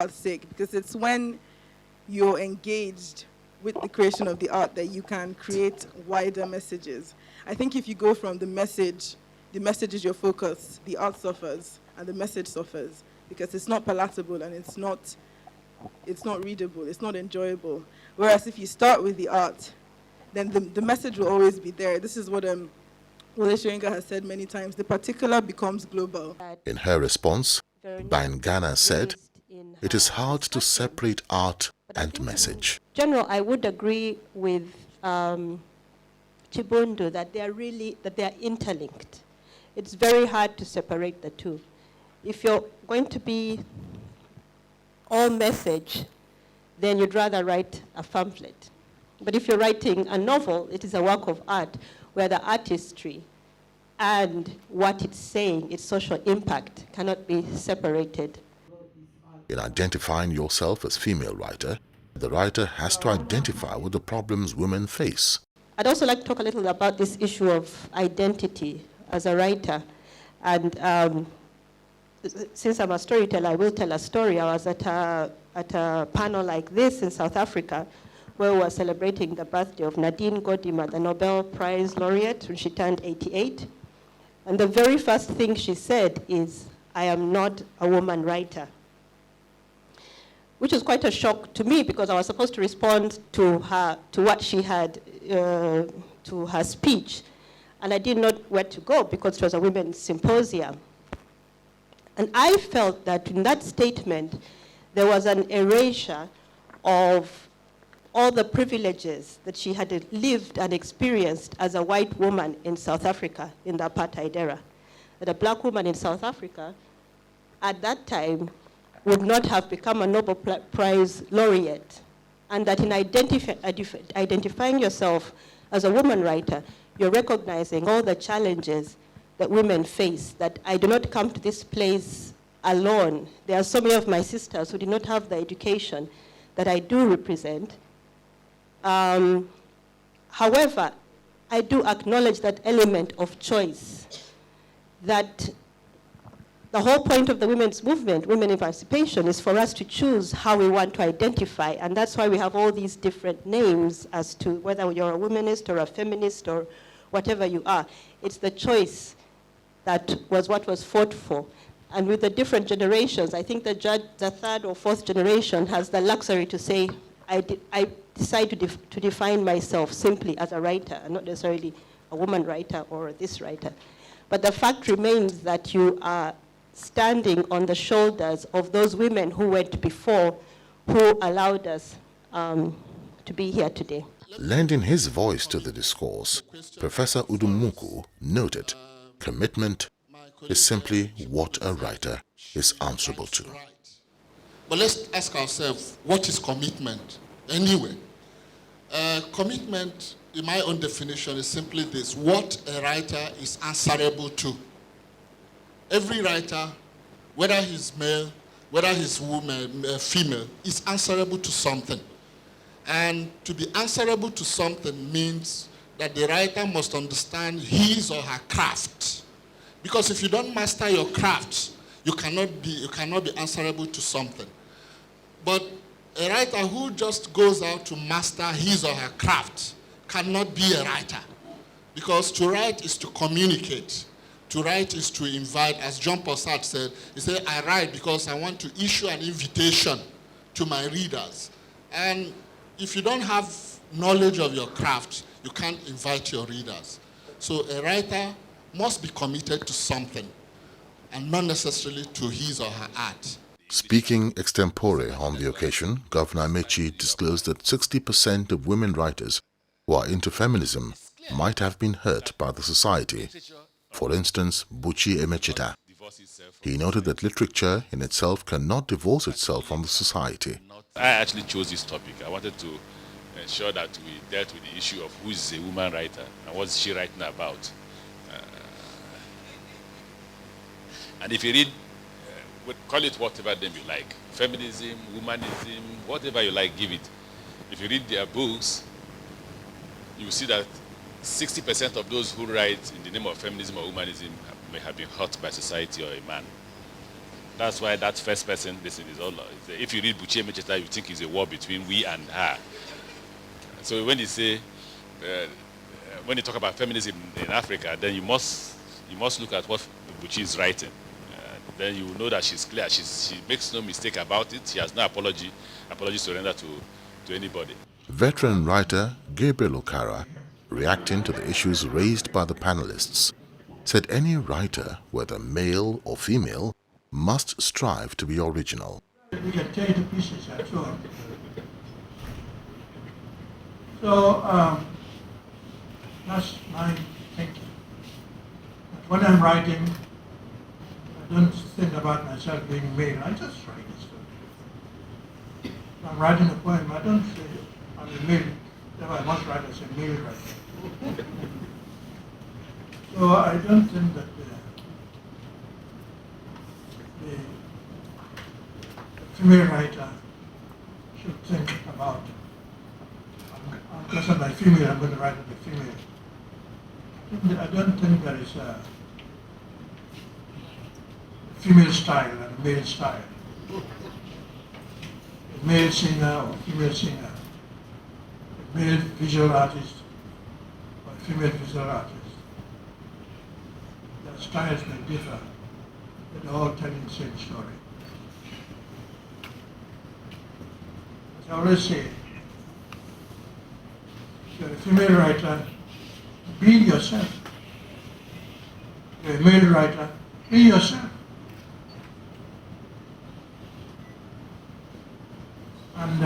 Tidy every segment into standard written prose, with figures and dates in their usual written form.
art's sake, because it's when you're engaged with the creation of the art that you can create wider messages. I think if you go from the message is your focus, the art suffers and the message suffers because it's not palatable and it's not readable, it's not enjoyable. Whereas if you start with the art, then the message will always be there. This is what Wole Soyinka has said many times, the particular becomes global. In her response, Bayangana said, it is hard to separate art and message. General, I would agree with Chibundu that they are interlinked. It's very hard to separate the two. If you're going to be all message, then you'd rather write a pamphlet. But if you're writing a novel, it is a work of art where the artistry and what it's saying, its social impact, cannot be separated. In identifying yourself as female writer, the writer has to identify with the problems women face. I'd also like to talk a little about this issue of identity as a writer. And since I'm a storyteller, I will tell a story. I was at a panel like this in South Africa where we were celebrating the birthday of Nadine Gordimer, the Nobel Prize laureate, when she turned 88. And the very first thing she said is, "I am not a woman writer," which was quite a shock to me because I was supposed to respond to what she had, to her speech. And I didn't know where to go because it was a women's symposium. And I felt that in that statement, there was an erasure of all the privileges that she had lived and experienced as a white woman in South Africa in the apartheid era. That a black woman in South Africa at that time would not have become a Nobel Prize laureate, and that in identifying yourself as a woman writer, you're recognizing all the challenges that women face, that I do not come to this place alone. There are so many of my sisters who did not have the education that I do represent. However, I do acknowledge that element of choice, that the whole point of the women's movement, women emancipation, is for us to choose how we want to identify. And that's why we have all these different names as to whether you're a womanist or a feminist or whatever you are. It's the choice that was what was fought for. And with the different generations, I think the third or fourth generation has the luxury to say, I decide to define myself simply as a writer, and not necessarily a woman writer or this writer. But the fact remains that you are standing on the shoulders of those women who went before, who allowed us to be here today. Lending his voice to the discourse, Professor Udumuku noted, commitment is simply what a writer is answerable to. But let's ask ourselves, what is commitment anyway? Commitment, in my own definition, is simply this: what a writer is answerable to. Every writer, whether he's male, whether he's woman, female, is answerable to something. And to be answerable to something means that the writer must understand his or her craft. Because if you don't master your craft, you cannot be answerable to something. But a writer who just goes out to master his or her craft cannot be a writer. Because to write is to communicate. To write is to invite. As John Paul Sartre said, he said, I write because I want to issue an invitation to my readers. And if you don't have knowledge of your craft, you can't invite your readers. So a writer must be committed to something, and not necessarily to his or her art. Speaking extempore on the occasion, Governor Amechi disclosed that 60% of women writers who are into feminism might have been hurt by the society. For instance, Buchi Emechita. He noted that literature in itself cannot divorce itself from the society. I actually chose this topic. I wanted to ensure that we dealt with the issue of who is a woman writer and what is she writing about. And if you read, call it whatever name you like, feminism, womanism, whatever you like, give it. If you read their books, you will see that 60% of those who write in the name of feminism or womanism may have been hurt by society or a man. That's why that first person listen is all. If you read Buchi Emecheta, you think it's a war between we and her. So when you say, when you talk about feminism in Africa, then you must look at what Buchi is writing. Then you will know that she's clear. She makes no mistake about it. She has no apology to render to anybody. Veteran writer Gabriel Okara, reacting to the issues raised by the panelists, said any writer, whether male or female, must strive to be original. We can tear to pieces and so on. So that's my thinking. But when I'm writing, I don't think about myself being male. I just write it. If I'm writing a poem, I don't say I'm a male. If I must write as a male writer. So I don't think that the female writer should think about, because I'm a female, I'm going to write as a female. I don't think there is a female style and a male style. A male singer or female singer, a male visual artist or a female visual artist. Their styles may differ, but they're all telling the same story. As I always say, if you're a female writer, be yourself. If you're a male writer, be yourself. And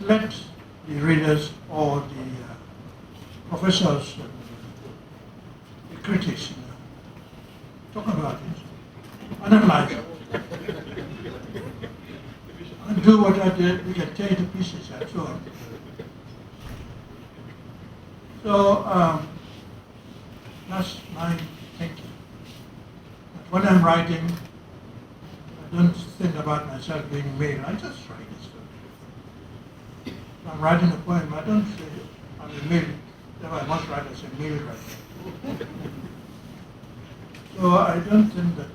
let the readers or the professors, the critics, talk about it, analyze it, and do what I did. We can tear it to pieces and so on. So that's my thinking. But when I'm writing, I don't think about myself being male. I just write it. If I'm writing a poem, I don't say I'm a male. If I must write as a male writer. So I don't think that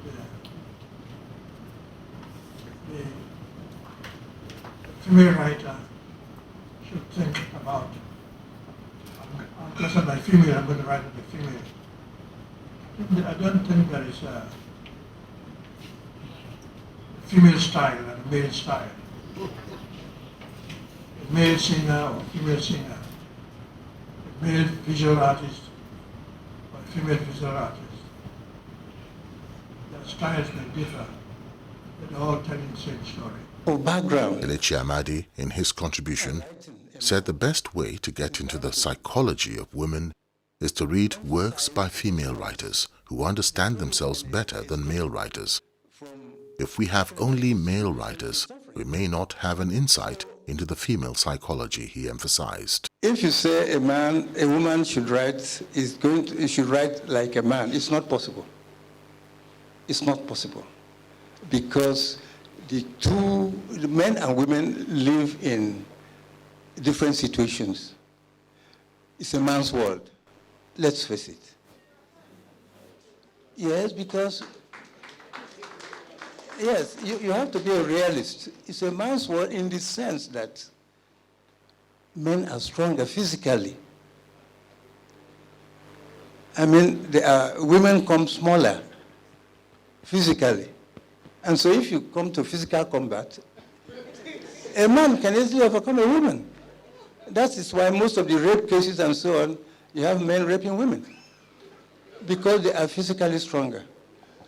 the female writer should think about, because I'm a female, I'm going to write as a female. I don't think there is a female style and a male style. A male singer or female singer, a male visual artist or a female visual artist. Their styles may differ, but they're all telling the same story. For background, Kelechi Amadi, in his contribution, said the best way to get into the psychology of women is to read works by female writers who understand themselves better than male writers. If we have only male writers, we may not have an insight into the female psychology, he emphasized. if you say a woman should write, should write like a man, it's not possible. It's not possible. Because the men and women live in different situations. It's a man's world. Let's face it. Yes, because, yes, you have to be a realist. It's a man's world in the sense that men are stronger physically. I mean, women come smaller physically. And so if you come to physical combat, a man can easily overcome a woman. That is why most of the rape cases and so on, you have men raping women, because they are physically stronger.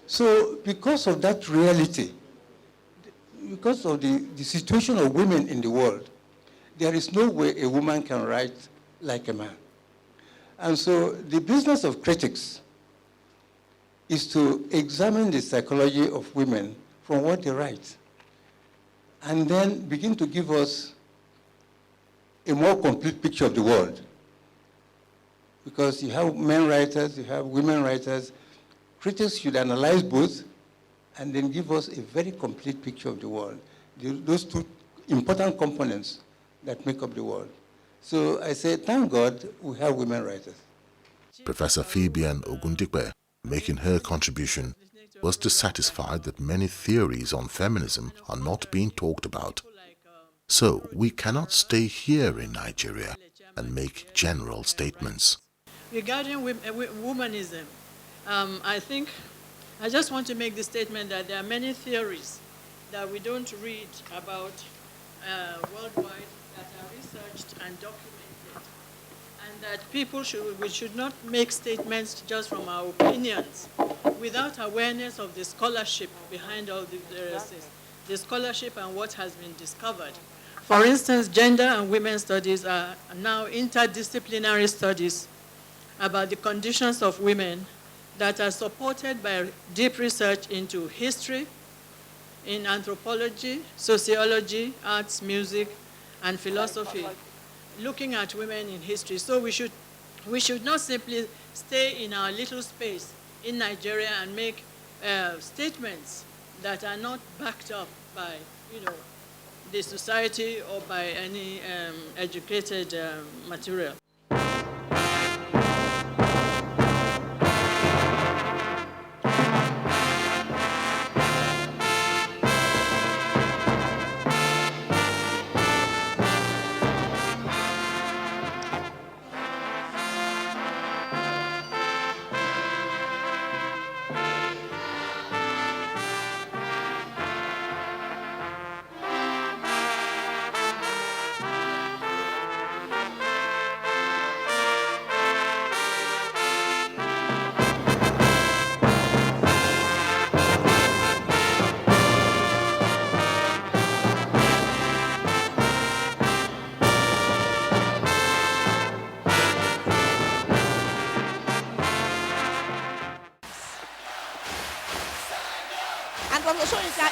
So because of that reality, because of the situation of women in the world, there is no way a woman can write like a man. And so the business of critics is to examine the psychology of women from what they write, and then begin to give us a more complete picture of the world. Because you have men writers, you have women writers. Critics should analyze both and then give us a very complete picture of the world. Those two important components that make up the world. So I say, thank God we have women writers. Professor Fabian Ogundikwe, making her contribution, was dissatisfied that many theories on feminism are not being talked about. So we cannot stay here in Nigeria and make general statements. Regarding womanism, I just want to make the statement that there are many theories that we don't read about worldwide that are researched and documented, and that we should not make statements just from our opinions without awareness of the scholarship behind all the scholarship and what has been discovered. For instance, gender and women's studies are now interdisciplinary studies about the conditions of women that are supported by deep research into history, in anthropology, sociology, arts, music, and philosophy, looking at women in history. So we should not simply stay in our little space in Nigeria and make statements that are not backed up by, the society or by any educated material.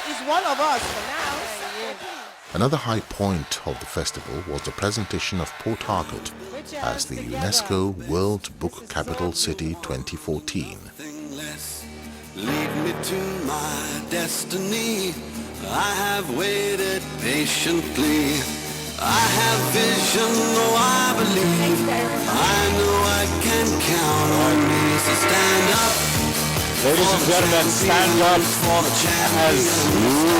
Is one of us for now. Another high point of the festival was the presentation of Port Harcourt as the UNESCO World Book Capital City 2014. Lead me to my destiny. I have waited patiently. I have vision, oh I believe. I know I can count on me, so stand up. Ladies and gentlemen, stand up as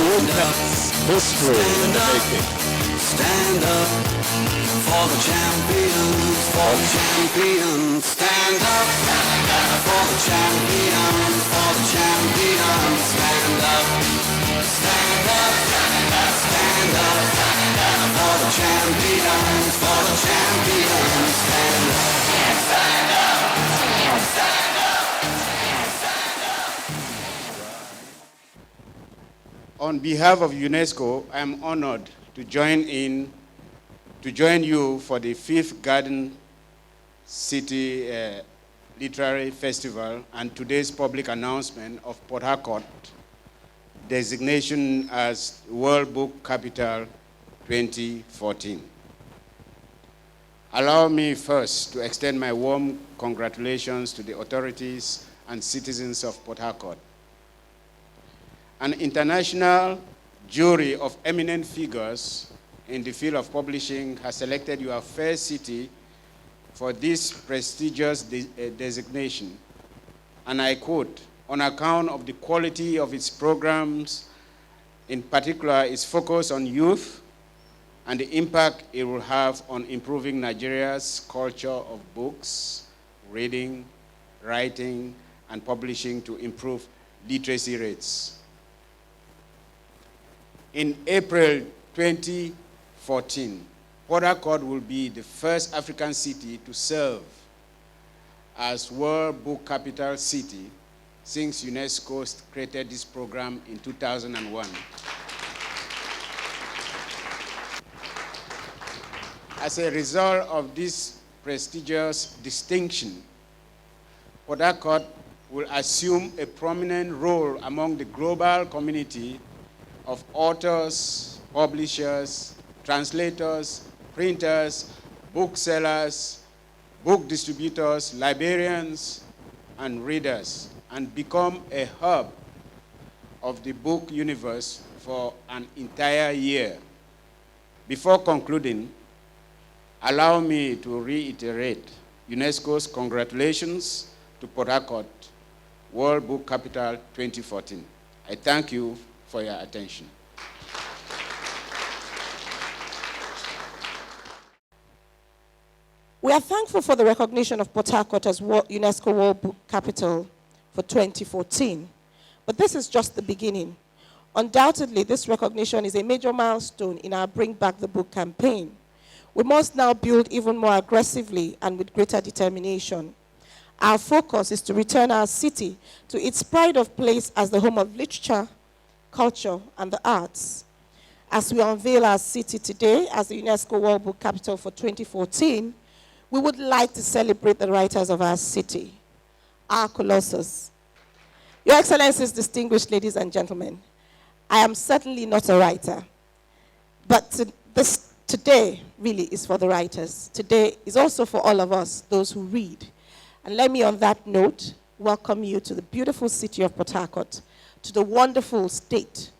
witness history in the making. Stand up for the champions, for the champions. Stand up for the champions, for the champions. Stand up, stand up, stand up for the champions, for the champions. Stand up, stand up, stand up. On behalf of UNESCO, I am honored to join you for the 5th Garden City Literary Festival and today's public announcement of Port Harcourt designation as World Book Capital 2014. Allow me first to extend my warm congratulations to the authorities and citizens of Port Harcourt. An international jury of eminent figures in the field of publishing has selected your fair city for this prestigious designation. And I quote, on account of the quality of its programs, in particular its focus on youth and the impact it will have on improving Nigeria's culture of books, reading, writing, and publishing to improve literacy rates. In April 2014, Port Harcourt will be the first African city to serve as World Book Capital City since UNESCO created this program in 2001. As a result of this prestigious distinction, Port Harcourt will assume a prominent role among the global community of authors, publishers, translators, printers, booksellers, book distributors, librarians, and readers, and become a hub of the book universe for an entire year. Before concluding, allow me to reiterate UNESCO's congratulations to Port Harcourt, World Book Capital 2014. I thank you for your attention. We are thankful for the recognition of Port Harcourt as UNESCO World Book Capital for 2014. But this is just the beginning. Undoubtedly, this recognition is a major milestone in our Bring Back the Book campaign. We must now build even more aggressively and with greater determination. Our focus is to return our city to its pride of place as the home of literature, culture, and the arts. As we unveil our city today as the UNESCO World Book Capital for 2014, we would like to celebrate the writers of our city, our colossus. Your Excellencies, distinguished ladies and gentlemen, I am certainly not a writer, but today really is for the writers. Today is also for all of us, those who read. And let me, on that note, welcome you to the beautiful city of Port Harcourt, to the wonderful state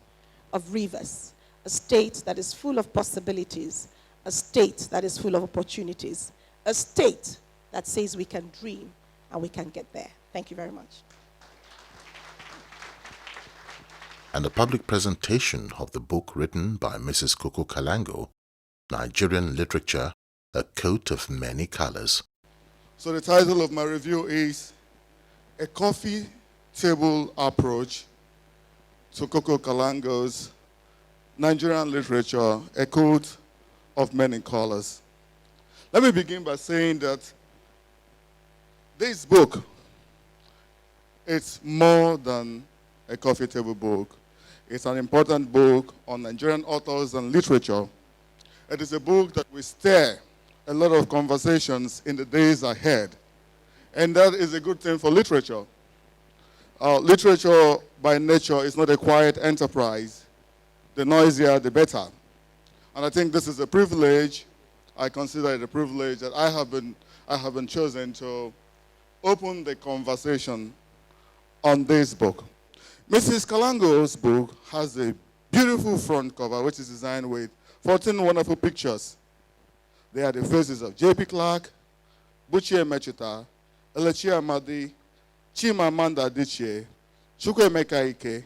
of rivers, a state that is full of possibilities, a state that is full of opportunities, a state that says we can dream and we can get there. Thank you very much. And a public presentation of the book written by Mrs. Coco Kalango, Nigerian Literature, A Coat of Many Colors. So the title of my review is A Coffee Table Approach to Coco Kalango's Nigerian Literature, A Coat of Many Colors. Let me begin by saying that this book, it's more than a coffee table book. It's an important book on Nigerian authors and literature. It is a book that will stir a lot of conversations in the days ahead. And that is a good thing for literature. Literature, by nature, is not a quiet enterprise. The noisier, the better. And I think this is a privilege. I consider it a privilege that I have been chosen to open the conversation on this book. Mrs. Kalango's book has a beautiful front cover, which is designed with 14 wonderful pictures. They are the faces of J.P. Clark, Buchie Mechita, Elechi Amadi, Chimamanda Adichie, Chukwuemeka Ike,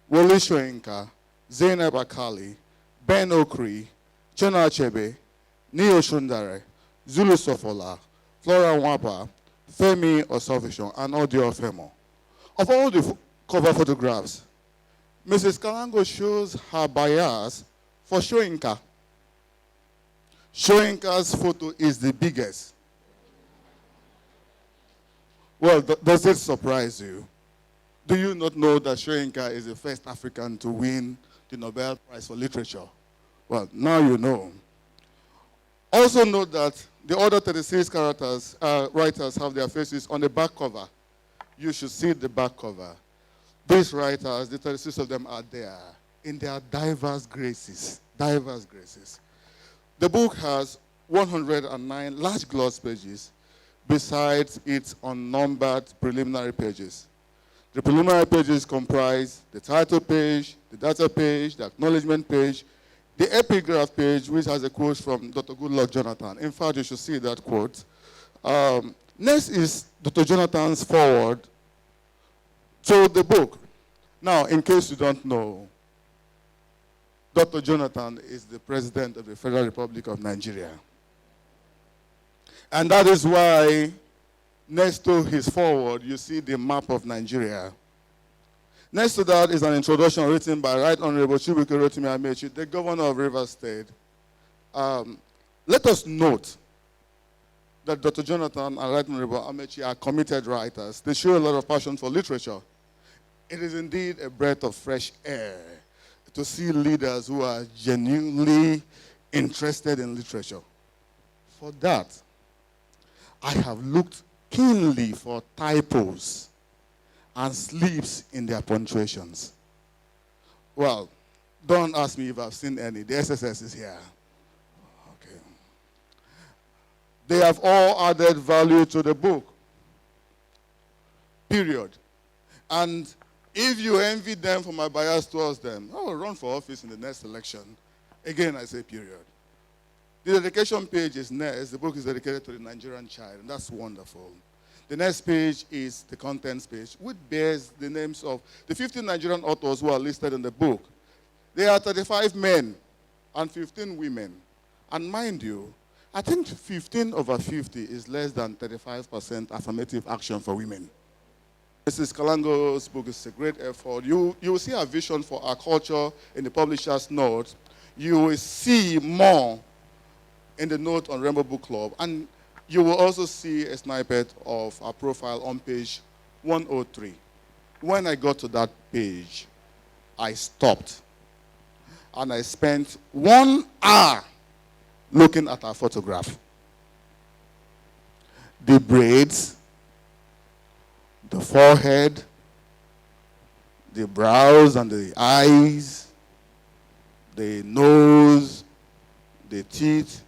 Wole Soyinka, Zainab Akali, Ben Okri, Chena Achebe, Neo Shundare, Zulu Sofola, Flora Nwapa, Femi Osofisho, and Audio Femo. Of all the cover photographs, Mrs. Kalango shows her bias for Soyinka. Soyinka's photo is the biggest. Well, does it surprise you? Do you not know that Soyinka is the first African to win the Nobel Prize for Literature? Well, now you know. Also note that the other 36 writers have their faces on the back cover. You should see the back cover. These writers, the 36 of them are there in their diverse graces. Diverse graces. The book has 109 large gloss pages besides its unnumbered preliminary pages. The preliminary pages comprise the title page, the data page, the acknowledgement page, the epigraph page, which has a quote from Dr. Goodluck Jonathan. In fact, you should see that quote. Next is Dr. Jonathan's foreword to the book. Now, in case you don't know, Dr. Jonathan is the President of the Federal Republic of Nigeria. And that is why next to his foreword, you see the map of Nigeria. Next to that is an introduction written by Right Honorable Chibuike Rotimi Amechi, the Governor of Rivers State. Let us note that Dr. Jonathan and Right Honorable Amechi are committed writers. They show a lot of passion for literature. It is indeed a breath of fresh air to see leaders who are genuinely interested in literature. For that, I have looked keenly for typos and slips in their punctuations. Well, don't ask me if I've seen any. The SSS is here. Okay. They have all added value to the book. Period. And if you envy them for my bias towards them, I will run for office in the next election. Again, I say period. The dedication page is next. The book is dedicated to the Nigerian child, and that's wonderful. The next page is the contents page, which bears the names of the 15 Nigerian authors who are listed in the book. There are 35 men and 15 women. And mind you, I think 15 over 50 is less than 35% affirmative action for women. Mrs. Kalango's book is a great effort. You will see a vision for our culture in the publisher's note. You will see more in the note on Rainbow Book Club. And you will also see a snippet of our profile on page 103. When I got to that page, I stopped. And I spent 1 hour looking at our photograph. The braids, the forehead, the brows and the eyes, the nose, the teeth,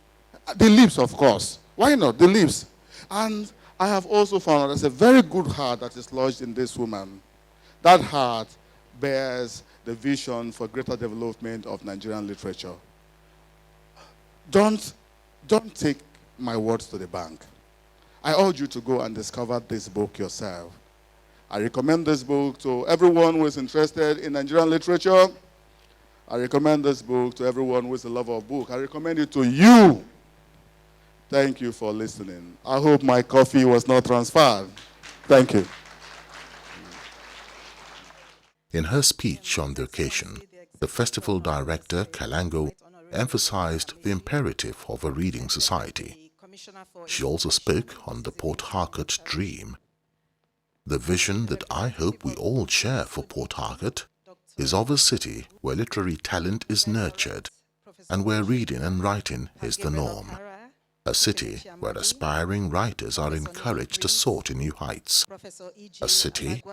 the lips, of course. Why not? The lips. And I have also found out there's a very good heart that is lodged in this woman. That heart bears the vision for greater development of Nigerian literature. Don't take my words to the bank. I urge you to go and discover this book yourself. I recommend this book to everyone who is interested in Nigerian literature. I recommend this book to everyone who is a lover of books. I recommend it to you. Thank you for listening. I hope my coffee was not transferred. Thank you. In her speech on the occasion, the festival director, Kalango, emphasized the imperative of a reading society. She also spoke on the Port Harcourt dream. The vision that I hope we all share for Port Harcourt is of a city where literary talent is nurtured and where reading and writing is the norm. A city where aspiring writers are encouraged to soar to new heights. A city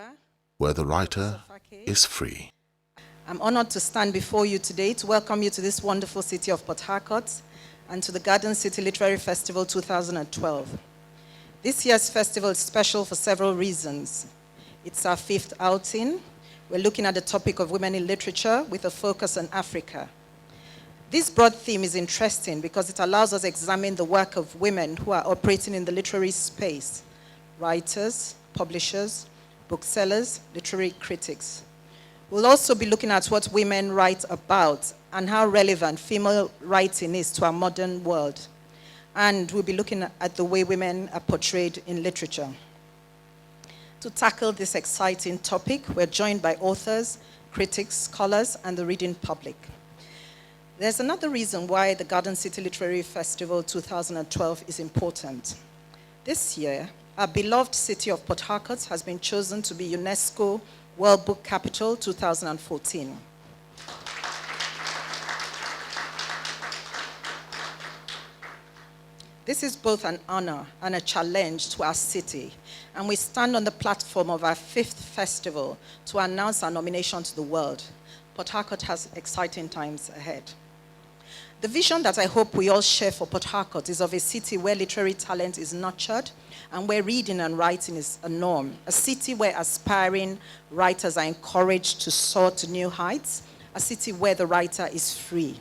where the writer is free. I'm honored to stand before you today to welcome you to this wonderful city of Port Harcourt and to the Garden City Literary Festival 2012. This year's festival is special for several reasons. It's our 5th outing. We're looking at the topic of women in literature with a focus on Africa. This broad theme is interesting because it allows us to examine the work of women who are operating in the literary space: writers, publishers, booksellers, literary critics. We'll also be looking at what women write about and how relevant female writing is to our modern world. And we'll be looking at the way women are portrayed in literature. To tackle this exciting topic, we're joined by authors, critics, scholars, and the reading public. There's another reason why the Garden City Literary Festival 2012 is important. This year, our beloved city of Port Harcourt has been chosen to be UNESCO World Book Capital 2014. This is both an honor and a challenge to our city, and we stand on the platform of our 5th festival to announce our nomination to the world. Port Harcourt has exciting times ahead. The vision that I hope we all share for Port Harcourt is of a city where literary talent is nurtured and where reading and writing is a norm. A city where aspiring writers are encouraged to soar to new heights. A city where the writer is free.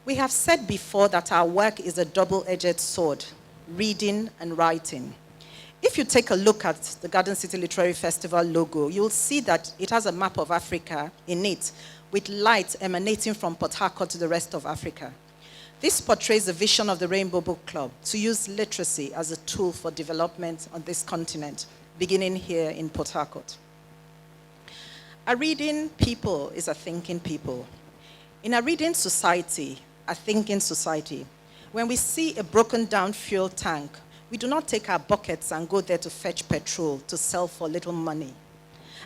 We have said before that our work is a double-edged sword, reading and writing. If you take a look at the Garden City Literary Festival logo, you'll see that it has a map of Africa in it, with light emanating from Port Harcourt to the rest of Africa. This portrays the vision of the Rainbow Book Club to use literacy as a tool for development on this continent, beginning here in Port Harcourt. A reading people is a thinking people. In a reading society, a thinking society, when we see a broken down fuel tank, we do not take our buckets and go there to fetch petrol to sell for little money.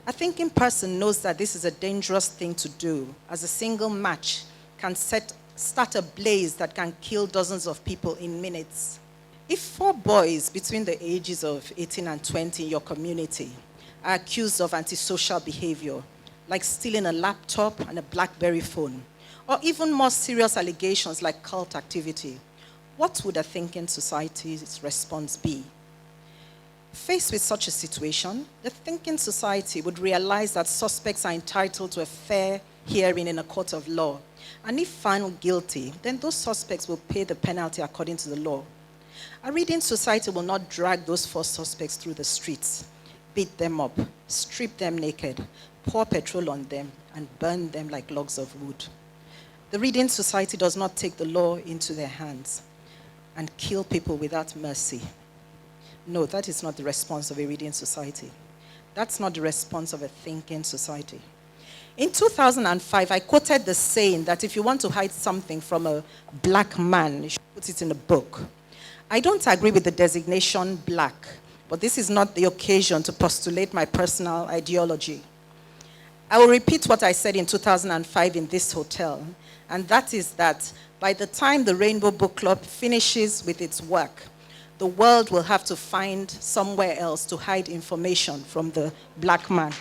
A thinking person knows that this is a dangerous thing to do, as a single match can start a blaze that can kill dozens of people in minutes. If 4 boys between the ages of 18 and 20 in your community are accused of antisocial behavior, like stealing a laptop and a BlackBerry phone, or even more serious allegations like cult activity, what would a thinking society's response be? Faced with such a situation, the thinking society would realize that suspects are entitled to a fair hearing in a court of law. And if found guilty, then those suspects will pay the penalty according to the law. A reading society will not drag those four suspects through the streets, beat them up, strip them naked, pour petrol on them, and burn them like logs of wood. The reading society does not take the law into their hands and kill people without mercy. No, that is not the response of a reading society. That's not the response of a thinking society. In 2005, I quoted the saying that if you want to hide something from a black man, you should put it in a book. I don't agree with the designation black, but this is not the occasion to postulate my personal ideology. I will repeat what I said in 2005 in this hotel, and that is that by the time the Rainbow Book Club finishes with its work, the world will have to find somewhere else to hide information from the black man.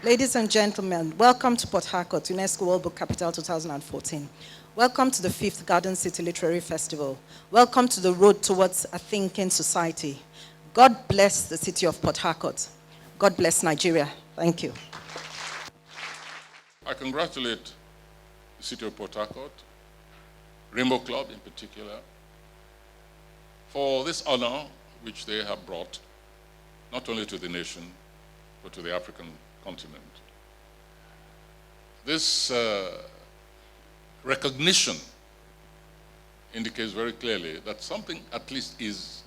Ladies and gentlemen, welcome to Port Harcourt, UNESCO World Book Capital 2014. Welcome to the 5th Garden City Literary Festival. Welcome to the road towards a thinking society. God bless the city of Port Harcourt. God bless Nigeria. Thank you. I congratulate the city of Port Harcourt, Rainbow Club in particular, for this honor which they have brought, not only to the nation, but to the African continent. This recognition indicates very clearly that something at least is